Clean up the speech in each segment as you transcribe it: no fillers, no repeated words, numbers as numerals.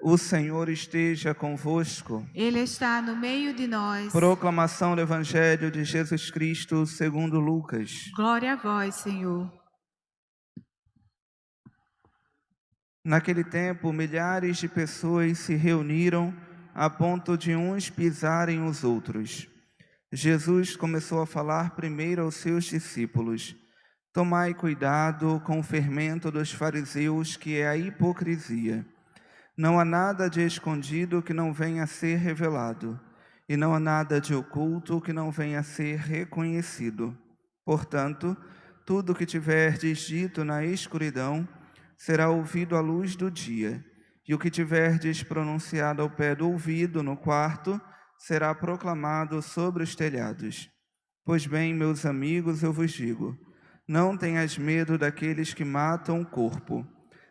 O Senhor esteja convosco. Ele está no meio de nós. Proclamação do Evangelho de Jesus Cristo segundo Lucas. Glória a vós, Senhor. Naquele tempo, milhares de pessoas se reuniram a ponto de uns pisarem os outros. Jesus começou a falar primeiro aos seus discípulos: tomai cuidado com o fermento dos fariseus, que é a hipocrisia. Não há nada de escondido que não venha a ser revelado, e não há nada de oculto que não venha a ser reconhecido. Portanto, tudo o que tiverdes dito na escuridão será ouvido à luz do dia, e o que tiverdes pronunciado ao pé do ouvido no quarto será proclamado sobre os telhados. Pois bem, meus amigos, eu vos digo, não tenhas medo daqueles que matam o corpo,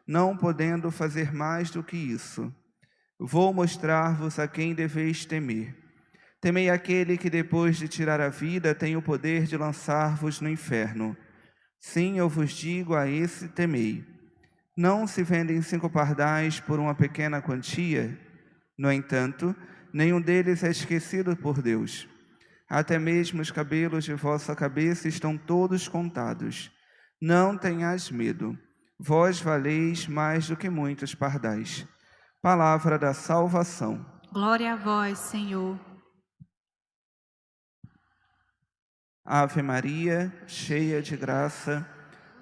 não podendo fazer mais do que isso. Vou mostrar-vos a quem deveis temer. Temei aquele que, depois de tirar a vida, tem o poder de lançar-vos no inferno. Sim, eu vos digo, a esse temei. Não se vendem 5 pardais por uma pequena quantia? No entanto, nenhum deles é esquecido por Deus. Até mesmo os cabelos de vossa cabeça estão todos contados. Não tenhais medo. Vós valeis mais do que muitos pardais. Palavra da salvação. Glória a vós, Senhor. Ave Maria, cheia de graça,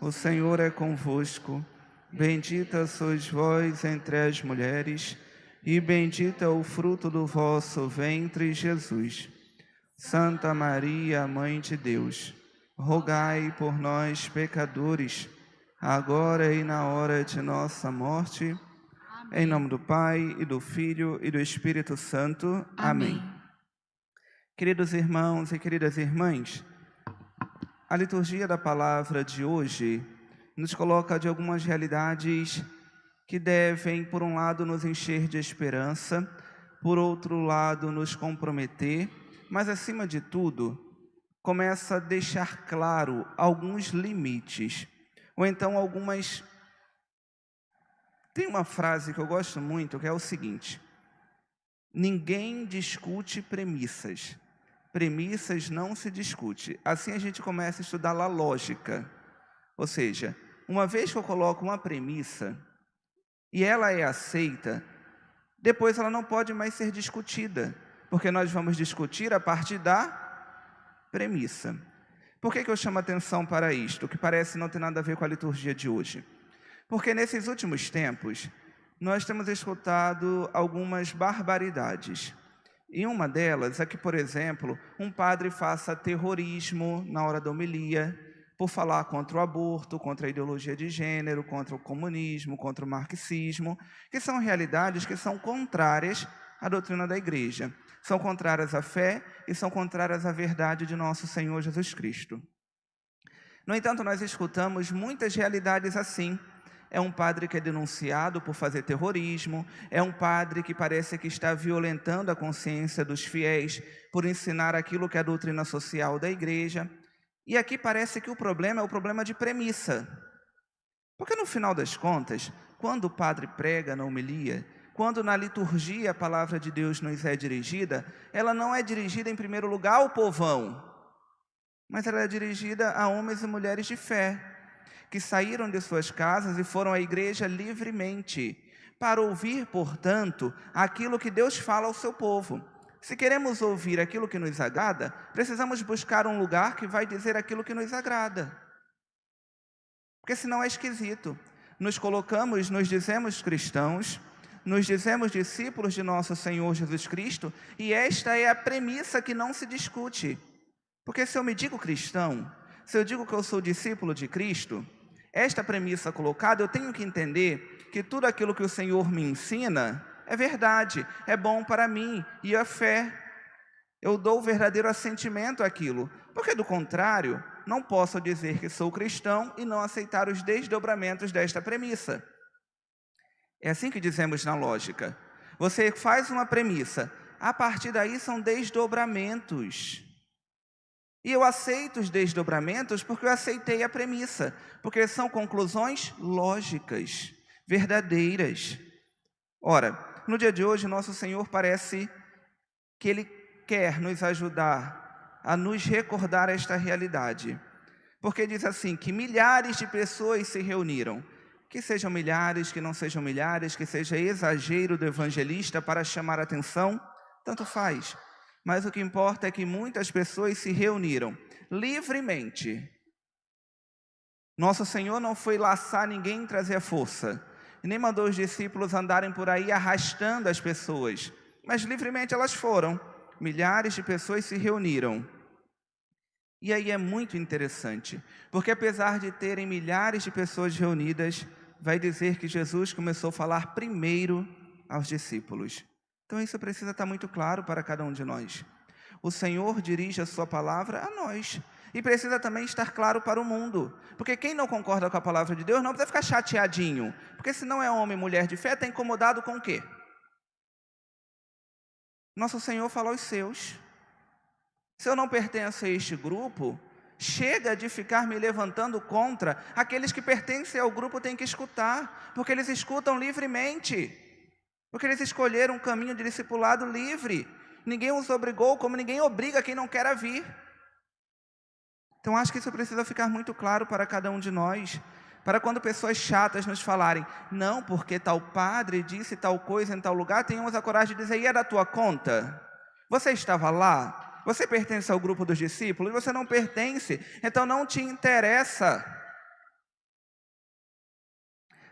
o Senhor é convosco. Bendita sois vós entre as mulheres, e bendito é o fruto do vosso ventre, Jesus. Santa Maria, Mãe de Deus, rogai por nós, pecadores, agora e na hora de nossa morte. Em nome do Pai, e do Filho, e do Espírito Santo. Amém. Queridos irmãos e queridas irmãs, a liturgia da palavra de hoje nos coloca de algumas realidades que devem, por um lado, nos encher de esperança, por outro lado, nos comprometer, mas, acima de tudo, começa a deixar claro alguns limites, ou então algumas... Tem uma frase que eu gosto muito, que é o seguinte: ninguém discute premissas. Premissas não se discute. Assim a gente começa a estudar a lógica. Ou seja, uma vez que eu coloco uma premissa e ela é aceita, depois ela não pode mais ser discutida, porque nós vamos discutir a partir da premissa. Por que eu chamo atenção para isto, que parece não ter nada a ver com a liturgia de hoje? Porque nesses últimos tempos, nós temos escutado algumas barbaridades. E uma delas é que, por exemplo, um padre faça terrorismo na hora da homilia, por falar contra o aborto, contra a ideologia de gênero, contra o comunismo, contra o marxismo, que são realidades que são contrárias à doutrina da Igreja. São contrárias à fé e são contrárias à verdade de nosso Senhor Jesus Cristo. No entanto, nós escutamos muitas realidades assim. É um padre que é denunciado por fazer terrorismo, é um padre que parece que está violentando a consciência dos fiéis por ensinar aquilo que é a doutrina social da Igreja. E aqui parece que o problema é o problema de premissa. Porque no final das contas, quando o padre prega na homilia, quando na liturgia a palavra de Deus nos é dirigida, ela não é dirigida em primeiro lugar ao povão, mas ela é dirigida a homens e mulheres de fé, que saíram de suas casas e foram à igreja livremente, para ouvir, portanto, aquilo que Deus fala ao seu povo. Se queremos ouvir aquilo que nos agrada, precisamos buscar um lugar que vai dizer aquilo que nos agrada. Porque senão é esquisito. Nos colocamos, nos dizemos cristãos, nos dizemos discípulos de nosso Senhor Jesus Cristo, e esta é a premissa que não se discute. Porque se eu me digo cristão, se eu digo que eu sou discípulo de Cristo, esta premissa colocada, eu tenho que entender que tudo aquilo que o Senhor me ensina é verdade, é bom para mim, e a fé, eu dou o verdadeiro assentimento àquilo, porque do contrário, não posso dizer que sou cristão e não aceitar os desdobramentos desta premissa. É assim que dizemos na lógica. Você faz uma premissa, a partir daí são desdobramentos. E eu aceito os desdobramentos porque eu aceitei a premissa, porque são conclusões lógicas, verdadeiras. Ora, no dia de hoje, nosso Senhor parece que Ele quer nos ajudar a nos recordar esta realidade. Porque diz assim, que milhares de pessoas se reuniram. Que sejam milhares, que não sejam milhares, que seja exagero do evangelista para chamar a atenção, tanto faz. Mas o que importa é que muitas pessoas se reuniram livremente. Nosso Senhor não foi laçar ninguém e trazer a força, e nem mandou os discípulos andarem por aí arrastando as pessoas, mas livremente elas foram. Milhares de pessoas se reuniram. E aí é muito interessante, porque apesar de terem milhares de pessoas reunidas, vai dizer que Jesus começou a falar primeiro aos discípulos. Então isso precisa estar muito claro para cada um de nós. O Senhor dirige a sua palavra a nós. E precisa também estar claro para o mundo. Porque quem não concorda com a palavra de Deus não precisa ficar chateadinho. Porque se não é homem e mulher de fé, está incomodado com o quê? Nosso Senhor fala aos seus. Se eu não pertenço a este grupo, chega de ficar me levantando contra. Aqueles que pertencem ao grupo têm que escutar, porque eles escutam livremente. Porque eles escolheram um caminho de discipulado livre. Ninguém os obrigou, como ninguém obriga quem não quer vir. Então acho que isso precisa ficar muito claro para cada um de nós. Para quando pessoas chatas nos falarem, não, porque tal padre disse tal coisa em tal lugar, tenhamos a coragem de dizer, e é da tua conta? Você estava lá? Você pertence ao grupo dos discípulos? Você não pertence, então não te interessa.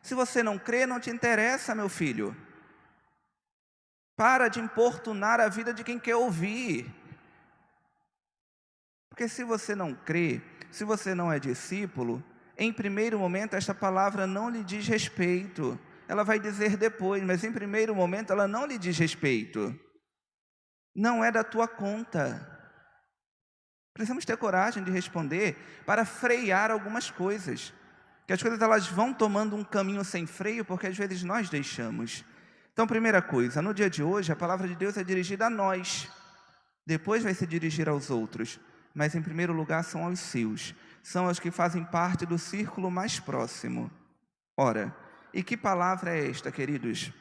Se você não crê, não te interessa, meu filho. Para de importunar a vida de quem quer ouvir. Porque se você não crê, se você não é discípulo, em primeiro momento esta palavra não lhe diz respeito. Ela vai dizer depois, mas em primeiro momento ela não lhe diz respeito. Não é da tua conta. Precisamos ter coragem de responder para frear algumas coisas. Que as coisas elas vão tomando um caminho sem freio, porque às vezes nós deixamos. Então, primeira coisa, no dia de hoje a palavra de Deus é dirigida a nós. Depois vai se dirigir aos outros. Mas em primeiro lugar são aos seus. São os que fazem parte do círculo mais próximo. Ora, e que palavra é esta, queridos?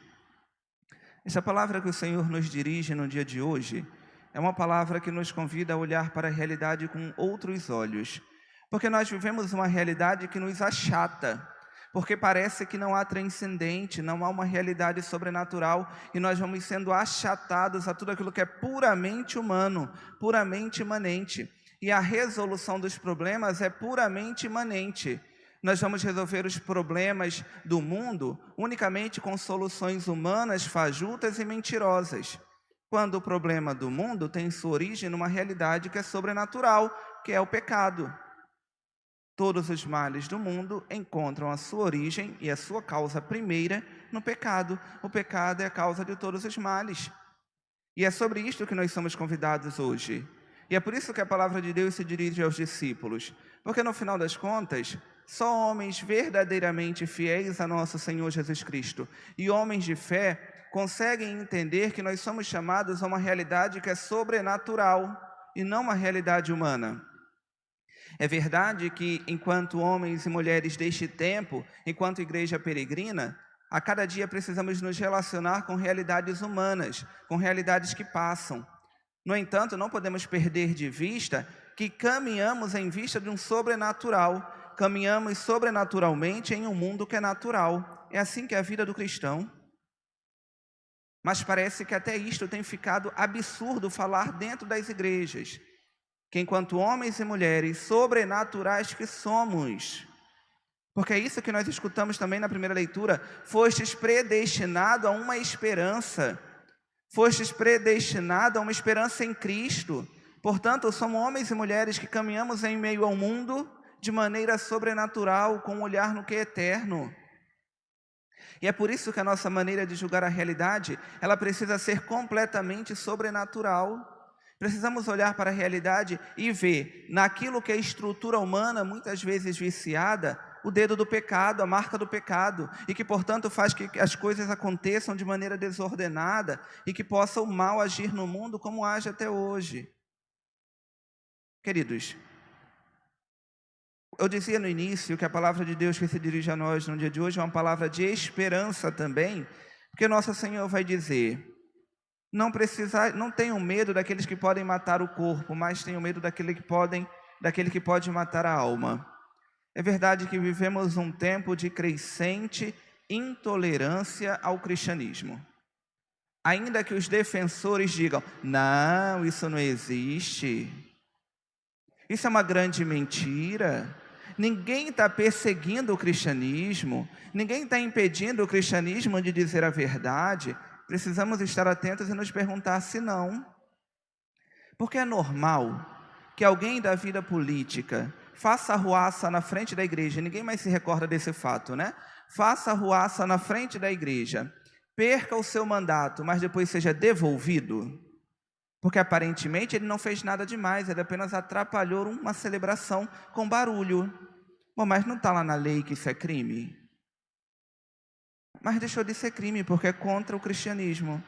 Esta palavra que o Senhor nos dirige no dia de hoje é uma palavra que nos convida a olhar para a realidade com outros olhos. Porque nós vivemos uma realidade que nos achata. Porque parece que não há transcendente, não há uma realidade sobrenatural. E nós vamos sendo achatados a tudo aquilo que é puramente humano, puramente imanente. E a resolução dos problemas é puramente imanente. Nós vamos resolver os problemas do mundo unicamente com soluções humanas, fajutas e mentirosas. Quando o problema do mundo tem sua origem numa realidade que é sobrenatural, que é o pecado. Todos os males do mundo encontram a sua origem e a sua causa primeira no pecado. O pecado é a causa de todos os males. E é sobre isto que nós somos convidados hoje. E é por isso que a palavra de Deus se dirige aos discípulos. Porque no final das contas, só homens verdadeiramente fiéis a nosso Senhor Jesus Cristo e homens de fé conseguem entender que nós somos chamados a uma realidade que é sobrenatural e não uma realidade humana. É verdade que enquanto homens e mulheres deste tempo, enquanto igreja peregrina, a cada dia precisamos nos relacionar com realidades humanas, com realidades que passam. No entanto, não podemos perder de vista que caminhamos em vista de um sobrenatural. Caminhamos sobrenaturalmente em um mundo que é natural. É assim que é a vida do cristão. Mas parece que até isto tem ficado absurdo falar dentro das igrejas. Que enquanto homens e mulheres sobrenaturais que somos, porque é isso que nós escutamos também na primeira leitura, fostes predestinados a uma esperança. Fostes predestinados a uma esperança em Cristo. Portanto, somos homens e mulheres que caminhamos em meio ao mundo de maneira sobrenatural, com um olhar no que é eterno. E é por isso que a nossa maneira de julgar a realidade, ela precisa ser completamente sobrenatural. Precisamos olhar para a realidade e ver naquilo que é estrutura humana, muitas vezes viciada, o dedo do pecado, a marca do pecado, e que, portanto, faz que as coisas aconteçam de maneira desordenada e que possa o mal agir no mundo como age até hoje. Queridos, eu dizia no início que a palavra de Deus que se dirige a nós no dia de hoje é uma palavra de esperança também, Porque Nosso Senhor vai dizer: não tenham medo daqueles que podem matar o corpo, mas tenham medo daquele que pode matar a alma. É verdade que vivemos um tempo de crescente intolerância ao cristianismo. Ainda que os defensores digam: não, isso não existe. Isso é uma grande mentira. Ninguém está perseguindo o cristianismo. Ninguém está impedindo o cristianismo de dizer a verdade. Precisamos estar atentos e nos perguntar se não. Porque é normal que alguém da vida política faça arruaça na frente da igreja. Ninguém mais se recorda desse fato, né? Faça arruaça na frente da igreja, perca o seu mandato, mas depois seja devolvido. Porque aparentemente ele não fez nada demais, ele apenas atrapalhou uma celebração com barulho. Bom, mas não está lá na lei que isso é crime? Mas deixou de ser crime porque é contra o cristianismo.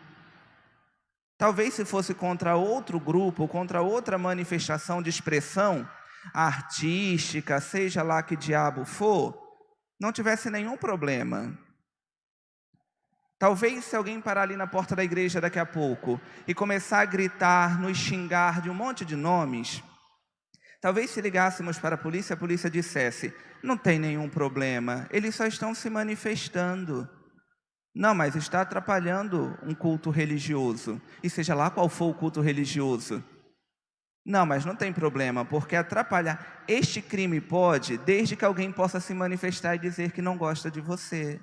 Talvez se fosse contra outro grupo, contra outra manifestação de expressão artística, seja lá que diabo for, não tivesse nenhum problema. Talvez se alguém parar ali na porta da igreja daqui a pouco e começar a gritar, nos xingar de um monte de nomes, talvez se ligássemos para a polícia dissesse: não tem nenhum problema, eles só estão se manifestando. Não, mas está atrapalhando um culto religioso, e seja lá qual for o culto religioso. Não, mas não tem problema, porque atrapalhar este crime pode, desde que alguém possa se manifestar e dizer que não gosta de você.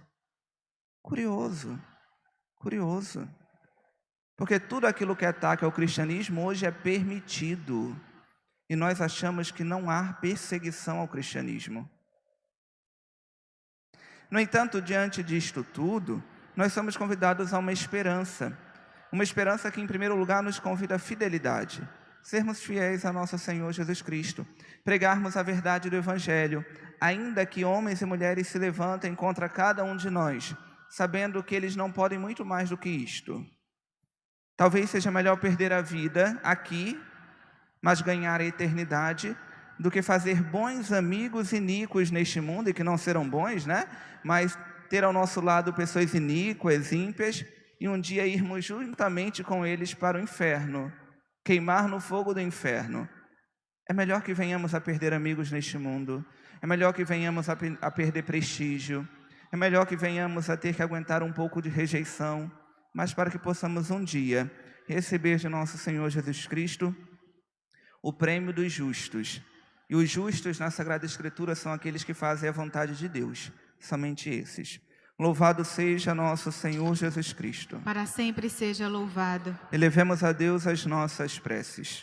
Curioso, curioso. Porque tudo aquilo que ataca ao cristianismo hoje é permitido. E nós achamos que não há perseguição ao cristianismo. No entanto, diante disto tudo, nós somos convidados a uma esperança. Uma esperança que, em primeiro lugar, nos convida à fidelidade. Sermos fiéis a nosso Senhor Jesus Cristo. Pregarmos a verdade do Evangelho, ainda que homens e mulheres se levantem contra cada um de nós, sabendo que eles não podem muito mais do que isto. Talvez seja melhor perder a vida aqui, mas ganhar a eternidade, do que fazer bons amigos iníquos neste mundo, e que não serão bons, né? Mas ter ao nosso lado pessoas iníquas, ímpias, e um dia irmos juntamente com eles para o inferno, queimar no fogo do inferno. É melhor que venhamos a perder amigos neste mundo, é melhor que venhamos a perder prestígio, é melhor que venhamos a ter que aguentar um pouco de rejeição, mas para que possamos um dia receber de nosso Senhor Jesus Cristo o prêmio dos justos. E os justos na Sagrada Escritura são aqueles que fazem a vontade de Deus, somente esses. Louvado seja nosso Senhor Jesus Cristo. Para sempre seja louvado. Elevemos a Deus as nossas preces.